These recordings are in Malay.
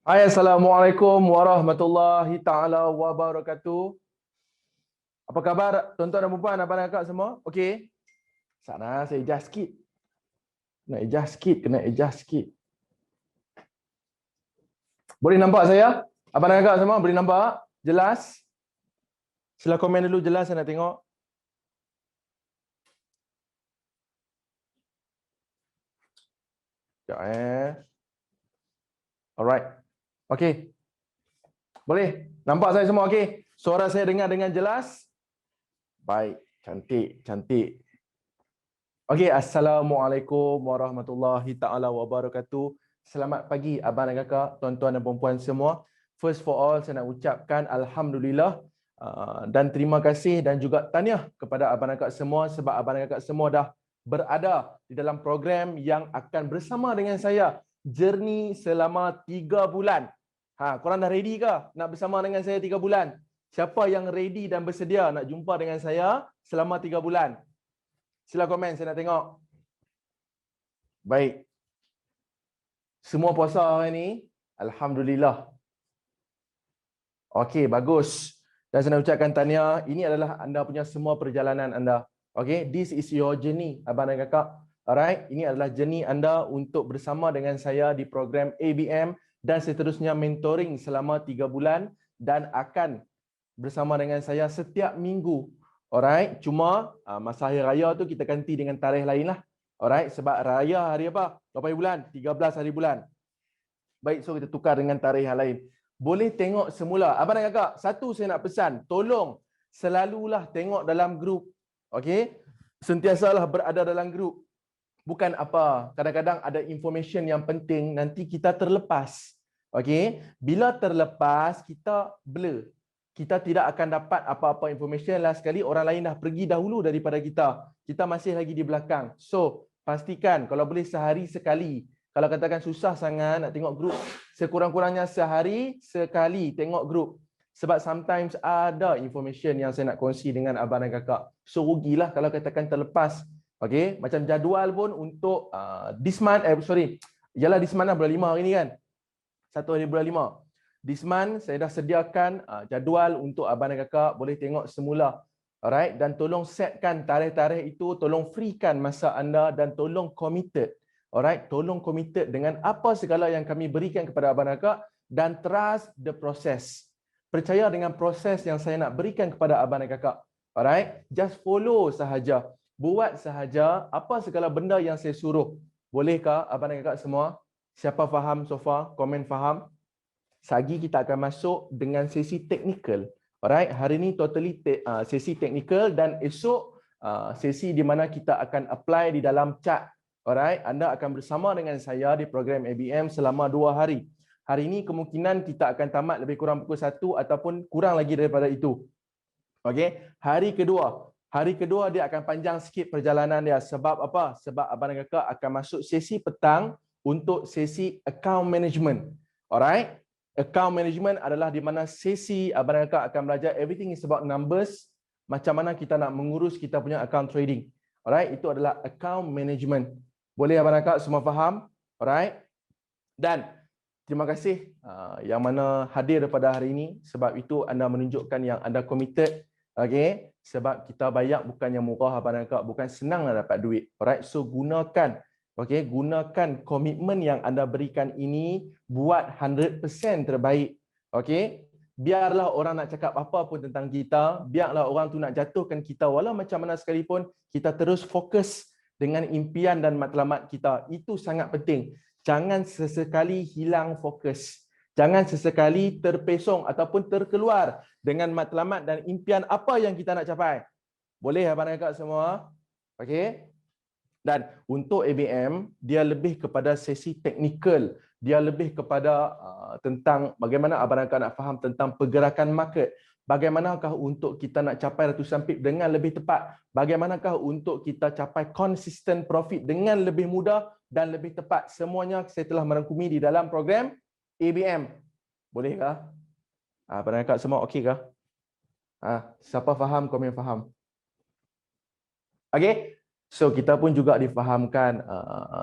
Hai, Assalamualaikum warahmatullahi taala wabarakatuh. Apa khabar tuan-tuan dan puan, abang dan kakak semua? Okey. Sana saya adjust sikit. Kena adjust sikit. Boleh nampak saya? Abang dan kakak semua boleh nampak? Jelas? Sila komen dulu jelas, saya nak tengok. Sekejap. Alright. Okey. Boleh? Nampak saya semua okey? Suara saya dengar dengan jelas? Baik, cantik. Okey, Assalamualaikum warahmatullahi taala wabarakatuh. Selamat pagi abang dan kakak, tuan-tuan dan puan-puan semua. First for all, saya nak ucapkan alhamdulillah dan terima kasih dan juga tahniah kepada abang dan kakak semua sebab abang dan kakak semua dah berada di dalam program yang akan bersama dengan saya journey selama 3 bulan. Korang dah ready ke nak bersama dengan saya 3 bulan? Siapa yang ready dan bersedia nak jumpa dengan saya selama 3 bulan? Sila komen, saya nak tengok. Baik. Semua puasa hari ni? Alhamdulillah. Okey, bagus. Dan saya nak ucapkan tahniah. Ini adalah anda punya semua perjalanan anda. Okey, this is your journey, abang dan kakak. Alright, ini adalah journey anda untuk bersama dengan saya di program ABM dan seterusnya mentoring selama 3 bulan dan akan bersama dengan saya setiap minggu. Alright, cuma masa hari raya tu kita ganti dengan tarikh lain lah. Alright, sebab raya hari apa? Berapa hari bulan? 13 hari bulan. Baik, so kita tukar dengan tarikh yang lain. Boleh tengok semula. Abang dan kakak, satu saya nak pesan, tolong selalulah tengok dalam grup. Okey? Sentiasalah berada dalam grup. Bukan apa, kadang-kadang ada information yang penting nanti kita terlepas. Okey? Bila terlepas, kita blur. Kita tidak akan dapat apa-apa information. Last sekali orang lain dah pergi dahulu daripada kita. Kita masih lagi di belakang. So, pastikan kalau boleh sehari sekali. Kalau katakan susah sangat nak tengok grup, sekurang-kurangnya sehari sekali tengok grup. Sebab sometimes ada information yang saya nak kongsi dengan abang dan kakak. So, rugilah kalau katakan terlepas. Okey, macam jadual pun untuk this month, Yalah this month lah bulan 5 hari ni kan. 1 hari bulan 5. This month saya dah sediakan jadual untuk abang dan kakak boleh tengok semula. Alright, dan tolong setkan tarikh-tarikh itu, tolong freekan masa anda dan tolong committed. Alright, tolong committed dengan apa segala yang kami berikan kepada abang dan kakak dan trust the process. Percaya dengan proses yang saya nak berikan kepada abang dan kakak. Alright, just follow sahaja. Buat sahaja apa segala benda yang saya suruh. Bolehkah abang dan kakak semua? Siapa faham so far? Komen faham? Sagi kita akan masuk dengan sesi teknikal. Alright, hari ni totally sesi teknikal dan esok sesi di mana kita akan apply di dalam chat. Alright, anda akan bersama dengan saya di program ABM selama 2 hari. Hari ini kemungkinan kita akan tamat lebih kurang pukul 1 ataupun kurang lagi daripada itu. Okey, hari kedua dia akan panjang sikit perjalanan dia. Sebab apa? Sebab abang dan kakak akan masuk sesi petang untuk sesi account management. Alright? Account management adalah di mana sesi abang dan kakak akan belajar everything is about numbers. Macam mana kita nak mengurus kita punya account trading. Alright? Itu adalah account management. Boleh abang dan kakak semua faham? Alright? Dan terima kasih yang mana hadir pada hari ini. Sebab itu anda menunjukkan yang anda committed. Okey, sebab kita bayar bukan yang murah abang dan kakak, bukan senang nak dapat duit. Alright, so gunakan, okey, gunakan komitmen yang anda berikan ini buat 100% terbaik. Okey, biarlah orang nak cakap apa pun tentang kita, biarlah orang tu nak jatuhkan kita walau macam mana sekalipun, kita terus fokus dengan impian dan matlamat kita. Itu sangat penting. Jangan sesekali hilang fokus. Jangan sesekali terpesong ataupun terkeluar dengan matlamat dan impian apa yang kita nak capai. Boleh abang dan kakak semua? Okey. Dan untuk ABM, dia lebih kepada sesi teknikal. Dia lebih kepada tentang bagaimana abang dan kakak nak faham tentang pergerakan market. Bagaimanakah untuk kita nak capai ratusan pip dengan lebih tepat? Bagaimanakah untuk kita capai consistent profit dengan lebih mudah dan lebih tepat? Semuanya saya telah merangkumi di dalam program ABM. Bolehkah? Abang dan kakak semua okey kah? Siapa faham, komen faham. Okey. So kita pun juga difahamkan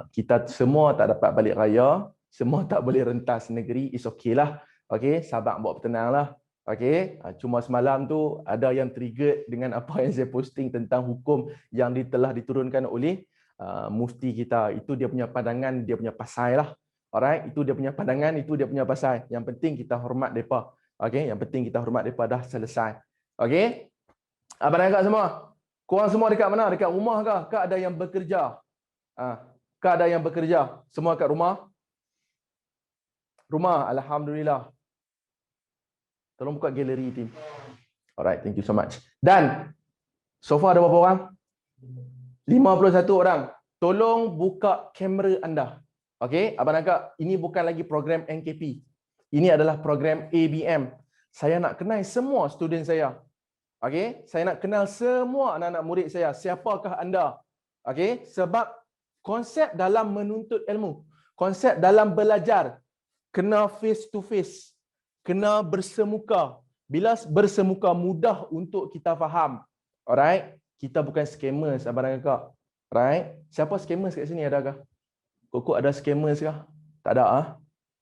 kita semua tak dapat balik raya. Semua tak boleh rentas negeri, is okay lah. Okay, sabar buat bertenang lah. Okay, cuma semalam tu ada yang triggered dengan apa yang saya posting tentang hukum yang telah diturunkan oleh mufti kita. Itu dia punya pandangan, dia punya pasal lah. Alright, itu dia punya pandangan, itu dia punya pasal. Yang penting kita hormat mereka. Okay, yang penting kita hormat mereka, dah selesai. Okay, abang dan kakak semua, korang semua dekat mana? Dekat rumah ke? Ke ada yang bekerja? Ke ada yang bekerja? Semua kat rumah? Rumah, Alhamdulillah. Tolong buka galeri team. Alright, thank you so much. Dan so far ada berapa orang? 51 orang. Tolong buka kamera anda. Okey, abang dan kak, ini bukan lagi program NKP. Ini adalah program ABM. Saya nak kenal semua student saya. Okey, saya nak kenal semua anak-anak murid saya. Siapakah anda? Okey, sebab konsep dalam menuntut ilmu, konsep dalam belajar kena face to face. Kena bersemuka. Bila bersemuka mudah untuk kita faham. Alright? Kita bukan scammers abang dan kakak. Right? Siapa scammers kat sini, adakah? Kok ada scammers kah? Tak ada ah.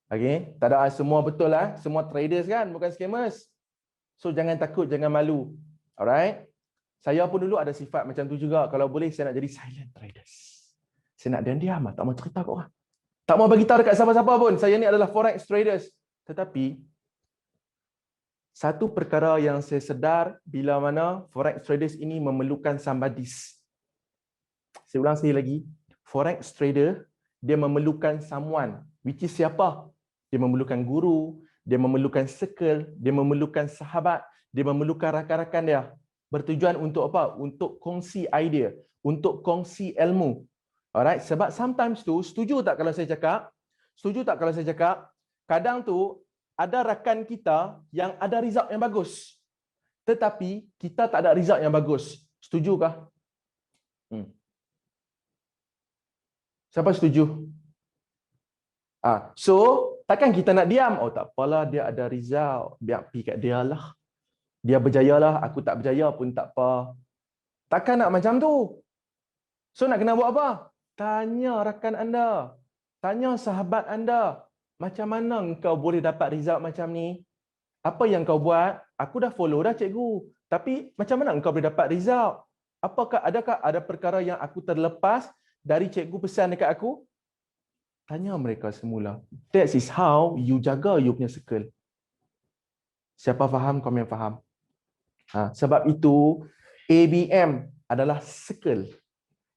Okey, tak ada semua betul lah. Semua traders kan, bukan scammers. So jangan takut, jangan malu. Alright? Saya pun dulu ada sifat macam tu juga. Kalau boleh saya nak jadi silent traders. Saya nak diam-diam, tak mau cerita kat orang. Tak mau bagi tahu dekat siapa-siapa pun. Saya ni adalah forex traders. Tetapi satu perkara yang saya sedar bila mana forex traders ini memerlukan somebodies. Saya ulang sekali lagi. Forex trader, dia memerlukan someone. Which is siapa? Dia memerlukan guru, dia memerlukan circle, dia memerlukan sahabat, dia memerlukan rakan-rakan dia. Bertujuan untuk apa? Untuk kongsi idea, untuk kongsi ilmu. Alright, sebab sometimes tu, setuju tak kalau saya cakap? Setuju tak kalau saya cakap? Kadang tu, ada rakan kita yang ada result yang bagus. Tetapi kita tak ada result yang bagus. Setujukah? Siapa setuju? So, takkan kita nak diam? Oh, tak apalah, dia ada result. Biar pergi kat dia lah. Dia berjaya lah, aku tak berjaya pun tak apa. Takkan nak macam tu. So, nak kena buat apa? Tanya rakan anda. Tanya sahabat anda. Macam mana engkau boleh dapat result macam ni? Apa yang kau buat? Aku dah follow dah cikgu. Tapi macam mana engkau boleh dapat result? Adakah ada perkara yang aku terlepas dari cikgu pesan dekat aku? Tanya mereka semula. That is how you jaga you punya circle. Siapa faham, kau yang faham. Sebab itu, ABM adalah circle.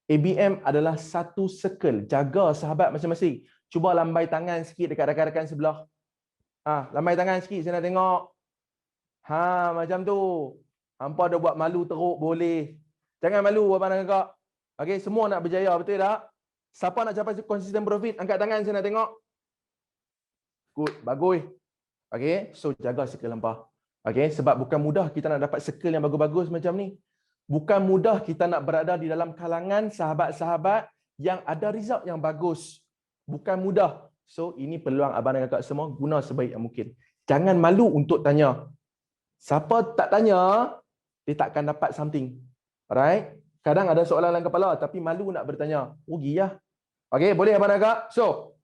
ABM adalah satu circle. Jaga sahabat masing-masing. Cuba lambai tangan sikit dekat rakan-rakan sebelah. Lambai tangan sikit, saya nak tengok. Macam tu. Hampa ada buat malu teruk, boleh. Jangan malu, abang dan kakak. Okey, semua nak berjaya, betul tak? Siapa nak capai consistent profit? Angkat tangan, saya nak tengok. Good, bagus. Okey, so jaga circle hampa. Okey, sebab bukan mudah kita nak dapat circle yang bagus-bagus macam ni. Bukan mudah kita nak berada di dalam kalangan sahabat-sahabat yang ada result yang bagus. Bukan mudah. So, ini peluang abang dan kakak semua, guna sebaik yang mungkin. Jangan malu untuk tanya. Siapa tak tanya, dia takkan dapat something. Alright? Kadang ada soalan dalam kepala, tapi malu nak bertanya. Rugi lah. Okey, boleh abang dan kakak? So,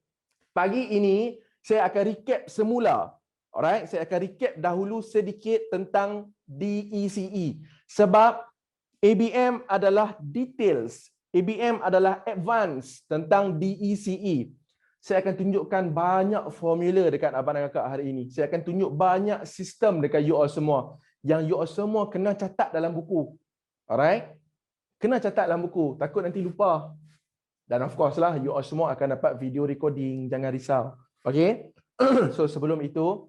pagi ini, saya akan recap semula. Alright? Saya akan recap dahulu sedikit tentang DECE. Sebab ABM adalah details. ABM adalah advance tentang DECE. Saya akan tunjukkan banyak formula dekat abang dan kakak hari ini. Saya akan tunjuk banyak sistem dekat you all semua. Yang you all semua kena catat dalam buku. Alright? Kena catat dalam buku. Takut nanti lupa. Dan of course lah, you all semua akan dapat video recording. Jangan risau. Okay? So sebelum itu,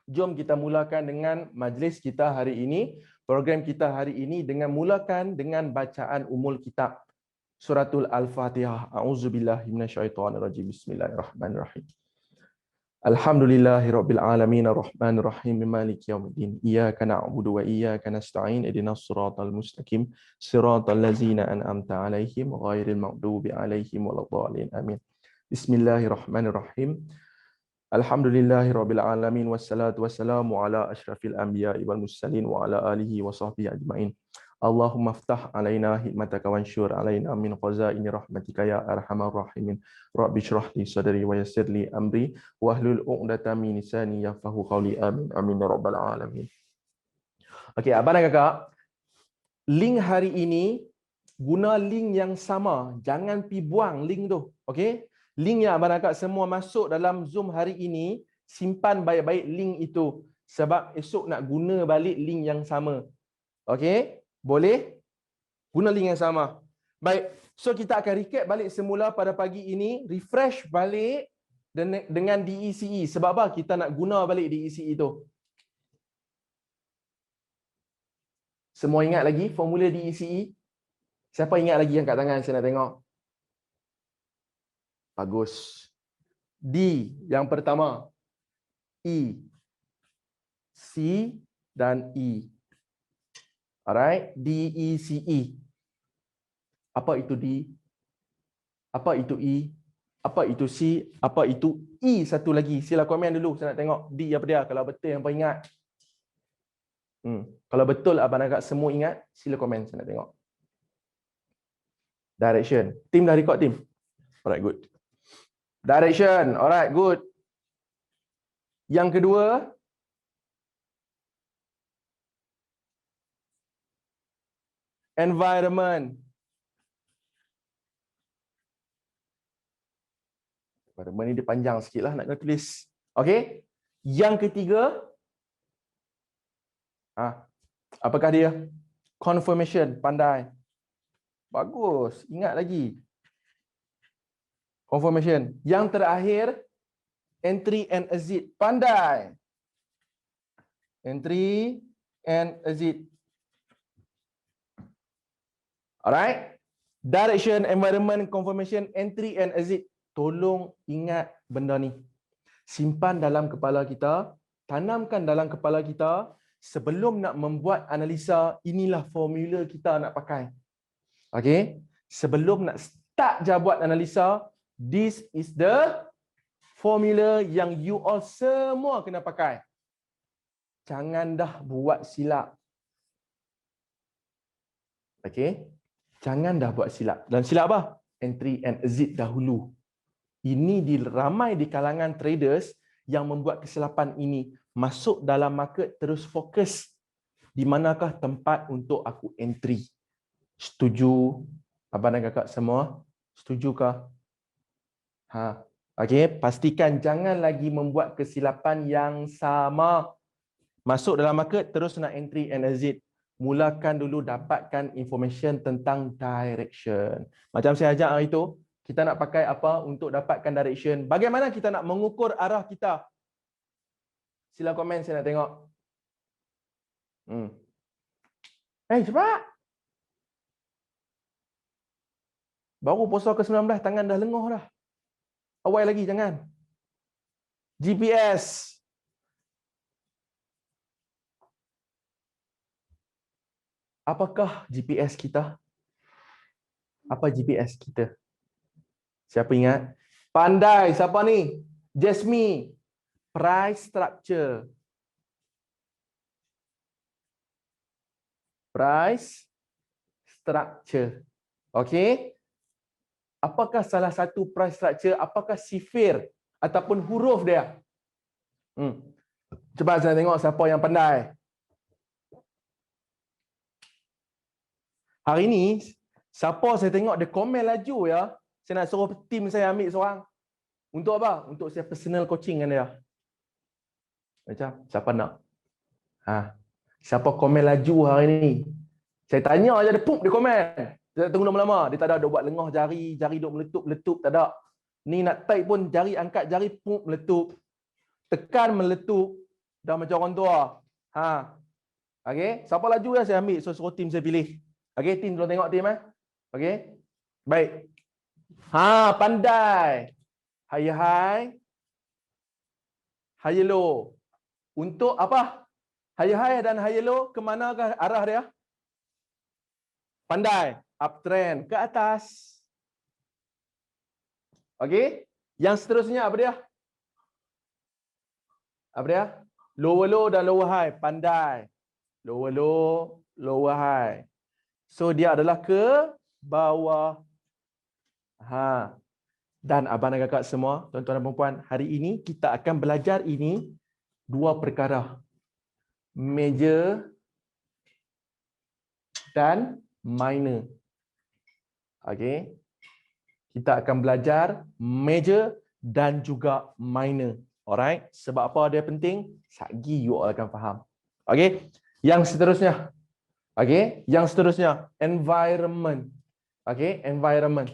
jom kita mulakan dengan majlis kita hari ini. Program kita hari ini dengan mulakan dengan bacaan umul kitab. Suratul Al-Fatihah. A'udzubillahi minasyaitonirrajim. Bismillahirrahmanirrahim. Alhamdulillahirabbil alamin arrahmanir rahim maliki yaumiddin. Iyyaka na'budu wa iyyaka nasta'in. Ihdinas siratal mustaqim. Siratal ladzina an'amta 'alaihim ghairil maghdubi 'alaihim waladdallin. Amin. Bismillahirrahmanirrahim. Alhamdulillahirabbil alamin wassalatu wassalamu ala asyrafil anbiya'i wal mursalin wa ala alihi wa sahbihi ajmain. Allahumma ftah alaina hikmataka wansyur alaina min khazaini rahmatika ya arhamar rahimin. Rabbi shrah li sadri wa yassir li amri wahlul 'uqdatam min lisani yafqahu qawli. Amin amin ya rabbal alamin. Okey, abang dan kakak, link hari ini guna link yang sama. Jangan pi buang link tu. Okey? Link yang abang dan kakak semua masuk dalam Zoom hari ini, simpan baik-baik link itu sebab esok nak guna balik link yang sama. Okey? Boleh? Guna link yang sama. Baik. So kita akan recap balik semula pada pagi ini, refresh balik dengan DECE. Sebab apa? Kita nak guna balik DECE itu. Semua ingat lagi formula DECE? Siapa ingat lagi angkat tangan, saya nak tengok. Bagus. D yang pertama. E. C dan E. Alright, D, E, C, E. Apa itu D? Apa itu E? Apa itu C? Apa itu E satu lagi? Sila komen dulu, saya nak tengok D apa dia. Kalau betul yang apa ingat. Kalau betul abang agak semua ingat, sila komen, saya nak tengok. Direction. Tim dah record tim. Alright, good. Direction. Alright, good. Yang kedua, environment. Environment ni dia panjang sikit lah nak kena tulis. Okey. Yang ketiga, apakah dia? Confirmation. Pandai. Bagus. Ingat lagi. Confirmation. Yang terakhir, entry and exit. Pandai. Entry and exit. Alright. Direction, environment, confirmation, entry and exit. Tolong ingat benda ni. Simpan dalam kepala kita. Tanamkan dalam kepala kita. Sebelum nak membuat analisa, inilah formula kita nak pakai. Okay. Sebelum nak start je buat analisa, this is the formula yang you all semua kena pakai. Jangan dah buat silap. Okay. Jangan dah buat silap. Dan silap apa? Entry and exit dahulu. Ini ramai di kalangan traders yang membuat kesilapan ini. Masuk dalam market terus fokus. Di manakah tempat untuk aku entry? Setuju abang dan kakak semua? Setujukah? Okey, pastikan jangan lagi membuat kesilapan yang sama. Masuk dalam market terus nak entry and exit. Mulakan dulu dapatkan information tentang direction. Macam saya ajak hari itu, kita nak pakai apa untuk dapatkan direction? Bagaimana kita nak mengukur arah kita? Sila komen, saya nak tengok. Cepat. Baru puasa ke-19, tangan dah lenguh dah. Awal lagi, jangan. GPS. Apakah GPS kita? Apa GPS kita? Siapa ingat? Pandai, siapa ni? Jasmine. Price structure. Price structure. Okey. Apakah salah satu price structure? Apakah sifir ataupun huruf dia? Cuba saya tengok siapa yang pandai. Hari ni, siapa saya tengok dia komen laju ya. Saya nak suruh tim saya ambil seorang. Untuk apa? Untuk saya personal coaching dengan dia. Macam, siapa nak? Siapa komen laju hari ni? Saya tanya aja dia pup dia komen. Dia tunggu lama-lama. Dia tak ada buat lengah jari, jari duk meletup-letup, tak ada. Ni nak type pun jari angkat jari pup meletup. Tekan meletup. Dah macam orang tua. Okey, siapa laju ya saya ambil, so suruh tim saya pilih. Okey, tim tolong tengok tim Okey. Baik. Pandai. High. High low. Untuk apa? High dan high low ke manakah arah dia? Pandai. Uptrend ke atas. Okey. Yang seterusnya apa dia? Apa dia? Lower low dan lower high. Pandai. Lower low, lower high. So dia adalah ke bawah. Ha. Dan abang dan kakak semua, tuan-tuan dan puan, hari ini kita akan belajar ini dua perkara. Major dan minor. Okey. Kita akan belajar major dan juga minor. Alright? Sebab apa dia penting? Satgi you all akan faham. Okey. Yang seterusnya. Okey, yang seterusnya environment. Okey, environment.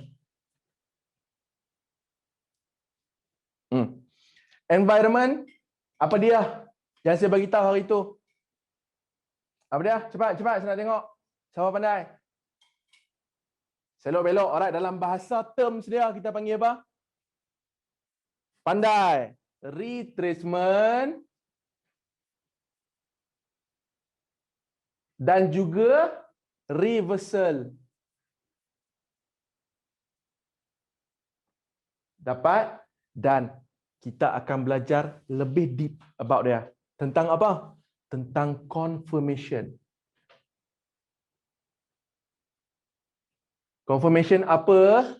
Environment apa dia? Yang saya bagi tahu hari itu. Apa dia? Cepat, saya nak tengok. Siapa pandai? Selok belok. Alright, dalam bahasa terms dia kita panggil apa? Pandai. Retracement dan juga reversal. Dapat? Dan kita akan belajar lebih deep about dia. Tentang apa? Tentang confirmation. Confirmation apa?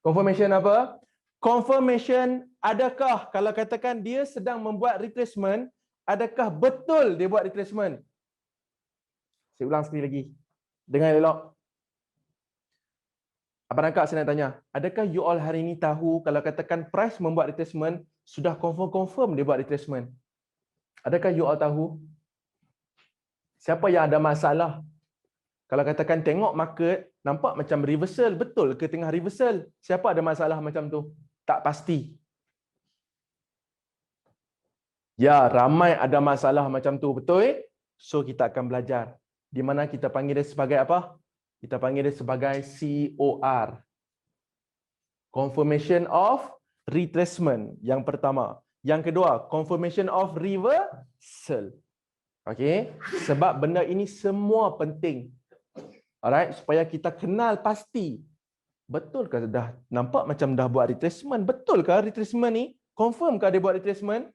Confirmation apa? Confirmation adakah kalau katakan dia sedang membuat retracement, adakah betul dia buat retracement? Saya ulang sekali lagi. Dengar elok. Abang Kak saya nak tanya, adakah you all hari ini tahu kalau katakan price membuat retracement, sudah confirm dia buat retracement? Adakah you all tahu? Siapa yang ada masalah? Kalau katakan tengok market, nampak macam reversal. Betul ke tengah reversal? Siapa ada masalah macam tu? Tak pasti. Ya, ramai ada masalah macam tu. Betul? So, kita akan belajar. Di mana kita panggil dia sebagai apa? Kita panggil dia sebagai COR. Confirmation of retracement. Yang pertama. Yang kedua, confirmation of reversal. Okey? Sebab benda ini semua penting. Alright, supaya kita kenal pasti. Betul ke dah nampak macam dah buat retracement? Betul ke retracement ni? Confirm ke dia buat retracement?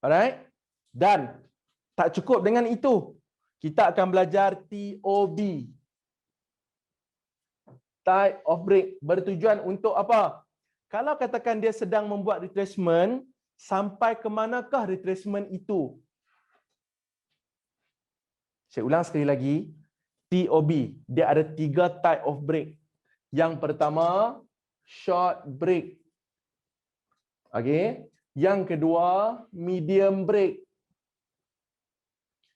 Alright? Dan tak cukup dengan itu. Kita akan belajar TOB. Type of break. Bertujuan untuk apa? Kalau katakan dia sedang membuat retracement, sampai ke manakah retracement itu? Saya ulang sekali lagi. TOB. Dia ada 3 type of break. Yang pertama, short break. Okey. Yang kedua, medium break.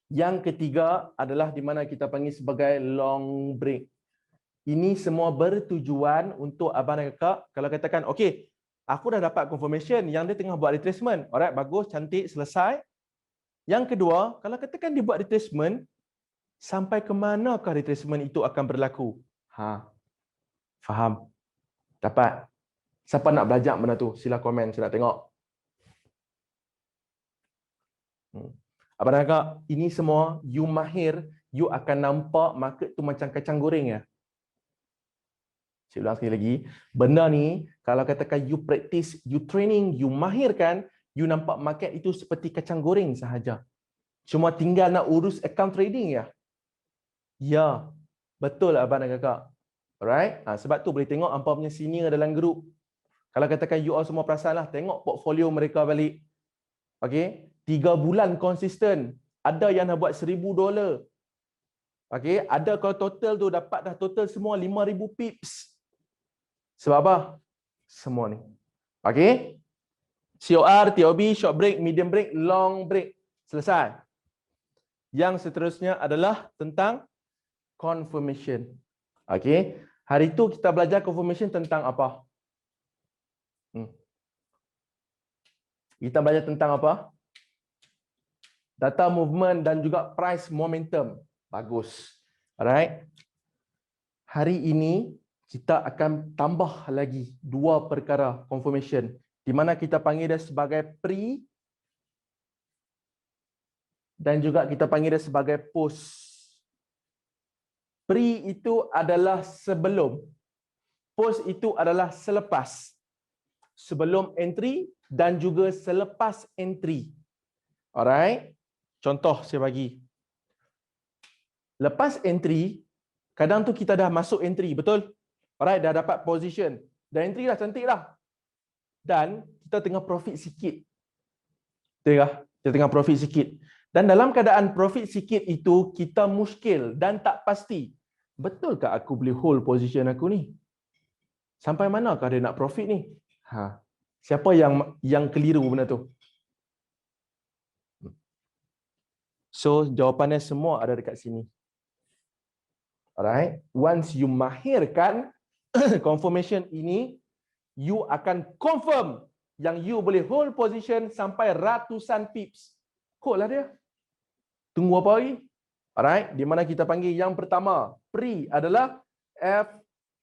Yang ketiga adalah di mana kita panggil sebagai long break. Ini semua bertujuan untuk abang dan kakak kalau katakan, okey, aku dah dapat confirmation yang dia tengah buat retracement. Alright, bagus, cantik, selesai. Yang kedua, kalau katakan dia buat retracement, sampai ke manakah retracement itu akan berlaku? Faham? Dapat? Siapa nak belajar benda tu? Sila komen, saya nak tengok. Abang dan kakak, ini semua you mahir, you akan nampak market tu macam kacang goreng ya. Saya ulang sekali lagi. Benda ni, kalau katakan you practice, you training, you mahirkan, you nampak market itu seperti kacang goreng sahaja. Cuma tinggal nak urus account trading ya. Ya, betul abang dan kakak. Alright? Sebab tu boleh tengok hampa punya senior dalam grup. Kalau katakan you all semua perasan lah, tengok portfolio mereka balik. Okey, 3 bulan konsisten. Ada yang nak buat $1,000. Okey, ada kalau total tu dapat dah total semua 5,000 pips. Sebab apa? Semua ni. Okey? COR, TOB, short break, medium break, long break. Selesai. Yang seterusnya adalah tentang confirmation. Okey, hari itu kita belajar confirmation tentang apa? Kita belajar tentang apa? Data movement dan juga price momentum. Bagus. Alright. Hari ini kita akan tambah lagi 2 perkara confirmation di mana kita panggil dia sebagai pre dan juga kita panggil dia sebagai post. Pre itu adalah sebelum. Post itu adalah selepas. Sebelum entry dan juga selepas entry. Alright. Contoh saya bagi. Lepas entry, Kadang tu kita dah masuk entry, betul? Alright, dah dapat position. Dah entry dah, cantik dah. Dan kita tengah profit sikit. Betul tak? Kita tengah profit sikit. Dan dalam keadaan profit sikit itu, kita muskil dan tak pasti. Betul ke aku boleh hold position aku ni? Sampai manakah dia nak profit ni? Siapa yang keliru benda tu? So, jawapannya semua ada dekat sini. Alright. Once you mahirkan confirmation ini, you akan confirm yang you boleh hold position sampai ratusan pips. Hold lah dia. Tunggu apa lagi? Alright. Di mana kita panggil yang pertama, pre adalah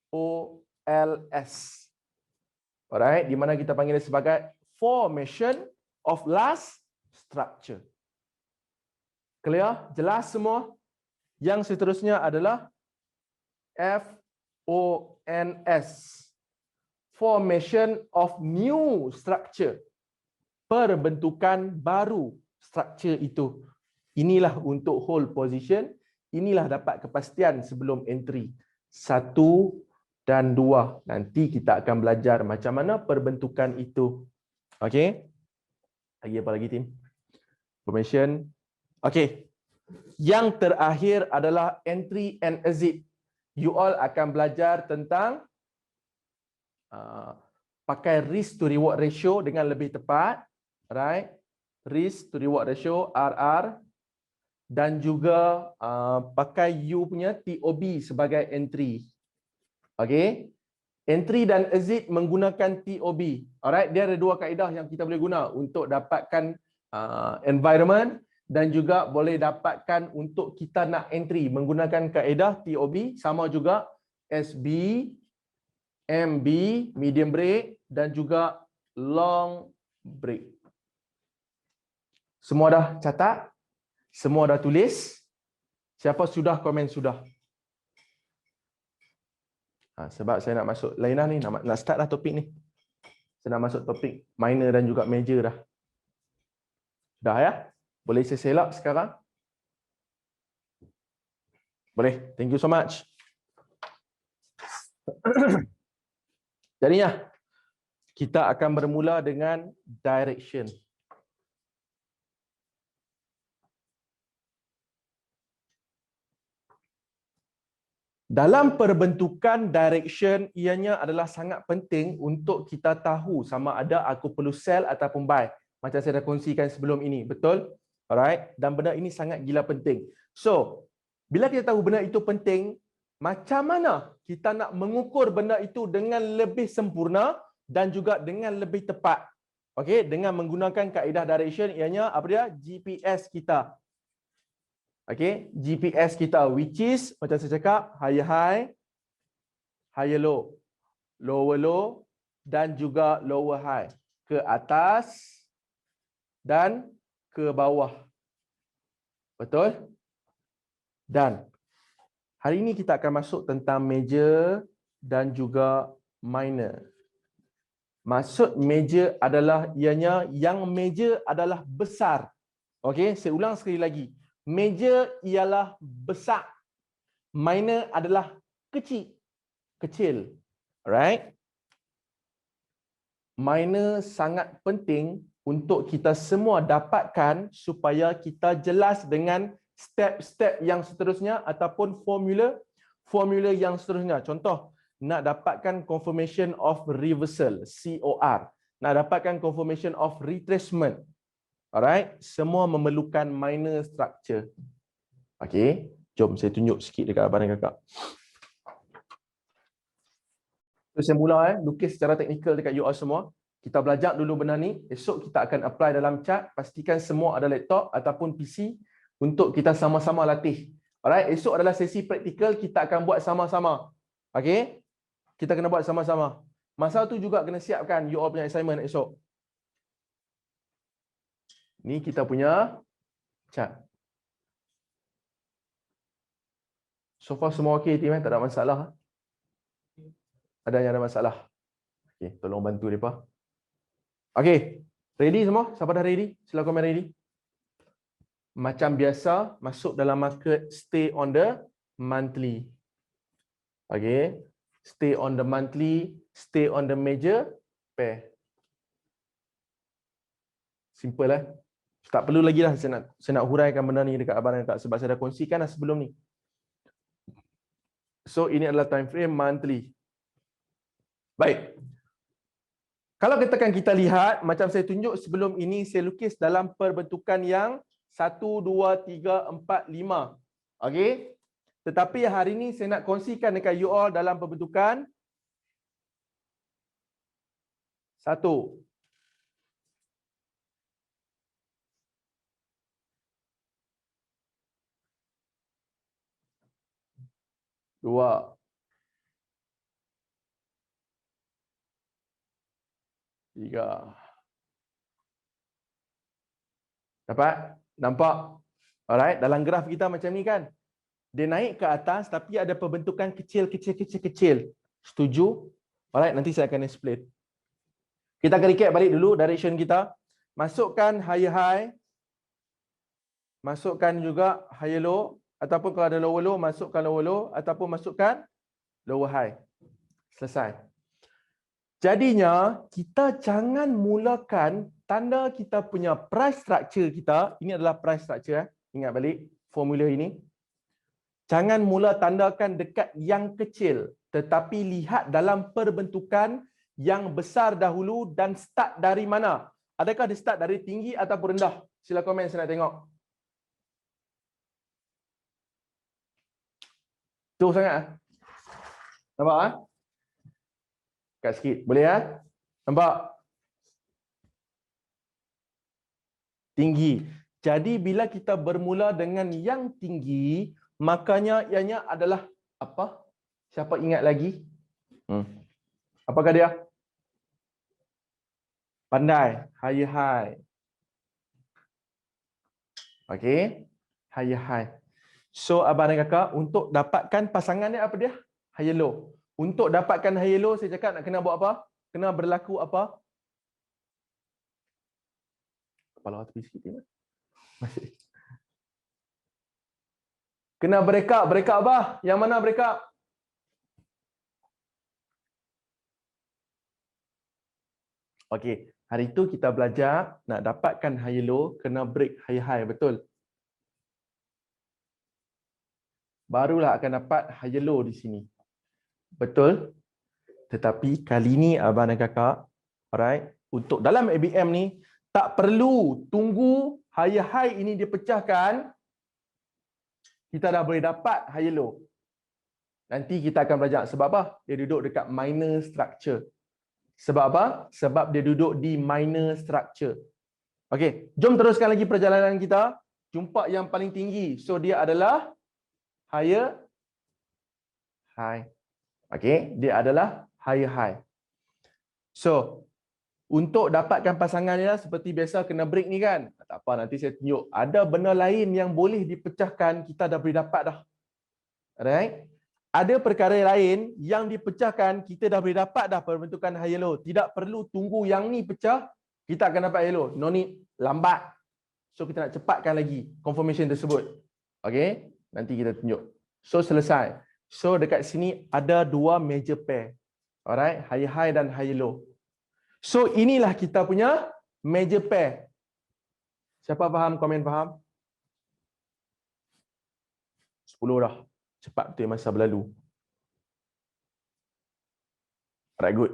FOLS. Alright. Di mana kita panggil dia sebagai formation of last structure. Clear? Jelas semua? Yang seterusnya adalah FONS. Formation of new structure. Perbentukan baru structure itu. Inilah untuk hold position. Inilah dapat kepastian sebelum entry. 1 dan 2. Nanti kita akan belajar macam mana perbentukan itu. Okey? Lagi apa lagi, tim? Formation. Okey. Yang terakhir adalah entry and exit. You all akan belajar tentang pakai risk to reward ratio dengan lebih tepat, right? Risk to reward ratio RR, dan juga pakai you punya TOB sebagai entry. Okay? Entry dan exit menggunakan TOB. Alright, dia ada dua kaedah yang kita boleh guna untuk dapatkan environment dan juga boleh dapatkan untuk kita nak entry menggunakan kaedah TOB, sama juga SB, MB, medium break, dan juga long break. Semua dah catat? Semua dah tulis? Siapa sudah komen sudah? Sebab saya nak masuk lain dah ni, nak start dah topik ni. Saya nak masuk topik minor dan juga major dah. Dah ya? Boleh saya selak sekarang? Boleh. Thank you so much. Jadinya, kita akan bermula dengan direction. Dalam perbentukan direction, ianya adalah sangat penting untuk kita tahu sama ada aku perlu sell ataupun buy. Macam saya dah kongsikan sebelum ini. Betul? Alright? Dan benda ini sangat gila penting. So, bila kita tahu benda itu penting, macam mana kita nak mengukur benda itu dengan lebih sempurna dan juga dengan lebih tepat? Okey, dengan menggunakan kaedah direction, ianya apa dia? GPS kita. Okey, GPS kita, which is macam saya cakap, higher high, higher low, lower low, dan juga lower high. Ke atas dan ke bawah. Betul? Dan hari ini kita akan masuk tentang major dan juga minor. Maksud major adalah ianya yang major adalah besar. Okey, saya ulang sekali lagi. Major ialah besar. Minor adalah kecil. Kecil. Alright? Minor sangat penting untuk kita semua dapatkan supaya kita jelas dengan step-step yang seterusnya ataupun formula yang seterusnya. Contoh, nak dapatkan confirmation of reversal, COR. Nak dapatkan confirmation of retracement. Alright, semua memerlukan minor structure. Okey, jom saya tunjuk sikit dekat abang dan kakak. So, saya mula lukis secara teknikal dekat you all semua. Kita belajar dulu benda ni, esok kita akan apply dalam chart, pastikan semua ada laptop ataupun PC untuk kita sama-sama latih. Alright, esok adalah sesi praktikal, kita akan buat sama-sama. Okey? Kita kena buat sama-sama. Masa tu juga kena siapkan you all punya assignment esok. Ni kita punya chart. So far semua okey, team, tak ada masalah. Ada yang ada masalah? Okey, tolong bantu mereka. Okey, ready semua? Siapa dah ready? Sila komen ready. Macam biasa, masuk dalam market, stay on the monthly. Okay. Stay on the monthly, stay on the major pair. Simple lah. Tak perlu lagi lah saya nak huraikan benda ni dekat abang dan kak sebab saya dah kongsikan dah sebelum ni. So ini adalah time frame monthly. Baik. Kalau katakan kita lihat macam saya tunjuk sebelum ini, saya lukis dalam perbentukan yang 1 2 3 4 5. Okey. Tetapi hari ini saya nak kongsikan dekat you all dalam perbentukan 1. Dua. Tiga. Dapat? Nampak? Alright, dalam graf kita macam ni kan. Dia naik ke atas tapi ada perbentukan kecil. Setuju? Alright, nanti saya akan explain. Kita akan recap balik dulu direction kita. Masukkan higher high. Masukkan juga higher low. Ataupun kalau ada lower low, masukkan lower low. Ataupun masukkan lower high. Selesai. Jadinya, kita jangan mulakan tanda kita punya price structure kita. Ini adalah price structure. Ingat balik formula ini. Jangan mula tandakan dekat yang kecil. Tetapi lihat dalam perbentukan yang besar dahulu dan start dari mana. Adakah dia start dari tinggi ataupun rendah? Sila komen, saya nak tengok. Jauh sangat. Nampak? Kat sikit. Boleh ya? Nampak? Tinggi. Jadi bila kita bermula dengan yang tinggi, makanya ianya adalah apa? Siapa ingat lagi? Apakah dia? Pandai. Higher high. Okey. Higher high. So abang dan kakak, untuk dapatkan pasangan dia apa dia? Higher low. Untuk dapatkan higher low, saya cakap nak kena buat apa? Kena berlaku apa? Kepala tepi sikit ni. Masih. Kena break up. Break up apa? Yang mana break up? Okey. Hari itu kita belajar nak dapatkan higher low, kena break higher high. Betul? Barulah akan dapat higher low di sini. Betul? Tetapi kali ni abang dan kakak, alright, untuk dalam ABM ni, tak perlu tunggu higher high ini dipecahkan, kita dah boleh dapat higher low. Nanti kita akan belajar sebab apa? Dia duduk dekat minor structure. Sebab apa? Sebab dia duduk di minor structure. Okey, jom teruskan lagi perjalanan kita. Jumpa yang paling tinggi. So dia adalah higher high. Okey, dia adalah higher high. So, untuk dapatkan pasangan dia seperti biasa kena break ni kan. Tak apa, nanti saya tunjuk. Ada benda lain yang boleh dipecahkan, kita dah boleh dapat dah. Alright? Ada perkara lain yang dipecahkan, kita dah boleh dapat dah perbentukan higher low. Tidak perlu tunggu yang ni pecah, kita akan dapat higher low. No need, lambat. So, kita nak cepatkan lagi confirmation tersebut. Okey? Nanti kita tunjuk. So, selesai. So, dekat sini ada dua major pair. Alright? Higher high dan higher low. So, inilah kita punya major pair. Siapa faham? Komen faham? 10 dah. Cepat betul masa berlalu. Alright, good.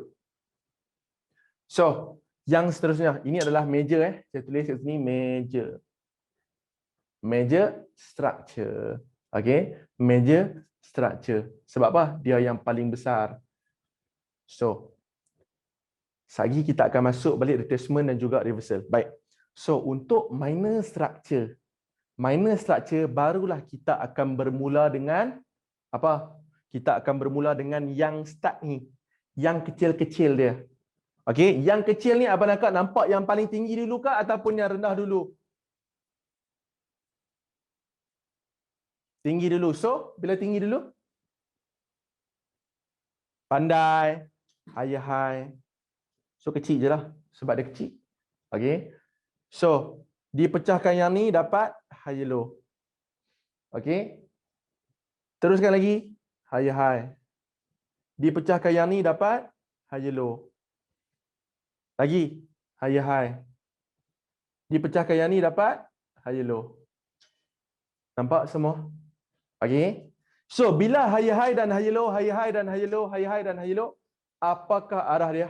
So, yang seterusnya. Ini adalah major. Saya tulis kat sini major. Major structure. Okay? Major structure. Sebab apa? Dia yang paling besar. So, lagi kita akan masuk balik retracement dan juga reversal. Baik. So, untuk minor structure barulah kita akan bermula dengan apa? Kita akan bermula dengan yang start ni. Yang kecil-kecil dia. Okey, yang kecil ni abang nakak nampak yang paling tinggi dulu ke ataupun yang rendah dulu? Tinggi dulu. So, bila tinggi dulu? Pandai, higher high. So, kecil je lah. Sebab dia kecil. Okey. So, dipecahkan yang ni dapat higher low. Okey. Teruskan lagi. Higher high. Dipecahkan yang ni dapat higher low. Lagi higher high. Dipecahkan yang ni dapat higher low. Nampak semua? Okey. So bila higher high dan higher low, higher high dan higher low, higher high dan higher low, apakah arah dia?